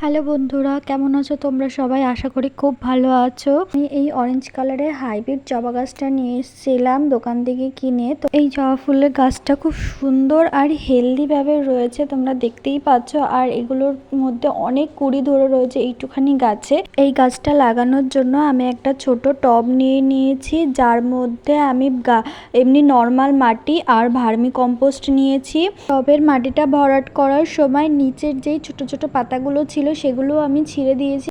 Hello বন্ধুরা, কেমন আছো তোমরা সবাই? আশা করি খুব ভালো আছো। আমি এই অরেঞ্জ কালারের হাইব্রিড জবা গাছটা নিয়ে এসেছিলাম দোকান থেকে কিনে। তো এই জবা ফুলের গাছটা খুব সুন্দর আর হেলদি ভাবে রয়েছে, তোমরা দেখতেই পাচ্ছ। আর এগুলোর মধ্যে অনেক কুড়ি ধরে রয়েছে এইটুখানি গাছে। এই গাছটা লাগানোর জন্য আমি একটা ছোট টব নিয়ে নিয়েছি, যার মধ্যে আমি এমনি নর্মাল মাটি আর ভার্মি কম্পোস্ট নিয়েছি। টবের মাটিটা ভরাট করার সময় নিচের যেই ছোট ছোট পাতাগুলো ছিল সেগুলো আমি ছিঁড়ে দিয়েছি,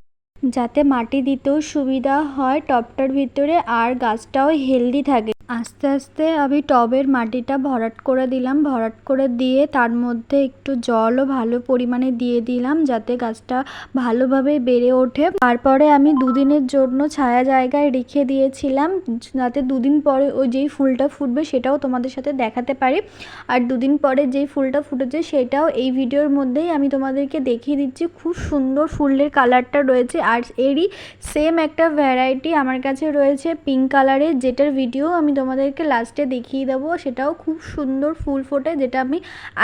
যাতে মাটি দিতেও সুবিধা হয় টবটার ভিতরে আর গাছটাও হেলদি থাকে। আস্তে আস্তে আমি টবের মাটিটা ভরাট করে দিলাম, ভরাট করে দিয়ে তার মধ্যে একটু জলও ভালো পরিমাণে দিয়ে দিলাম, যাতে গাছটা ভালোভাবে বেড়ে ওঠে। তারপরে আমি দুদিনের জন্য ছায়া জায়গায় রেখে দিয়েছিলাম, যাতে দুদিন পরে ওই যেই ফুলটা ফুটবে সেটাও তোমাদের সাথে দেখাতে পারি। আর দুদিন পরে যেই ফুলটা ফুটেছে সেটাও এই ভিডিওর মধ্যেই আমি তোমাদেরকে দেখিয়ে দিচ্ছি। খুব সুন্দর ফুলের কালারটা রয়েছে। আর এরই সেম একটা ভ্যারাইটি আমার কাছে রয়েছে পিঙ্ক কালারের, যেটার ভিডিও আমি তোমাদেরকে লাস্টে দেখিয়ে দেবো। সেটাও খুব সুন্দর ফুল ফোটে, যেটা আমি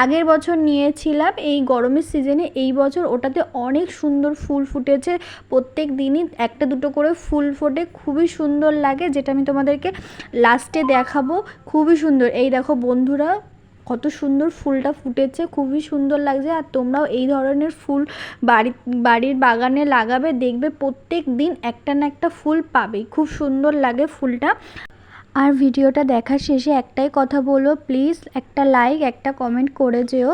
আগের বছর নিয়েছিলাম এই গরমের সিজনে। এই বছর ওটাতে অনেক সুন্দর ফুল ফুটেছে, প্রত্যেক দিনই একটা দুটো করে ফুল ফোটে, খুবই সুন্দর লাগে, যেটা আমি তোমাদেরকে লাস্টে দেখাবো। খুবই সুন্দর। এই দেখো বন্ধুরা, কত সুন্দর ফুলটা ফুটেছে, খুবই সুন্দর লাগছে। আর তোমরাও এই ধরনের ফুল বাড়ির বাগানে লাগাবে, দেখবে প্রত্যেক দিন একটা না একটা ফুল পাবেই। খুব সুন্দর লাগে ফুলটা। আর ভিডিওটা দেখার শেষে একটাই কথা বলবো, প্লিজ একটা লাইক একটা কমেন্ট করে যেও।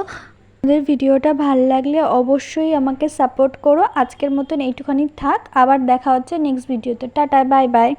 আমাদের ভিডিওটা ভালো লাগলে অবশ্যই আমাকে সাপোর্ট করো। আজকের মতন এইটুখানি থাক, আবার দেখা হচ্ছে নেক্সট ভিডিওতে। Tata, bye bye.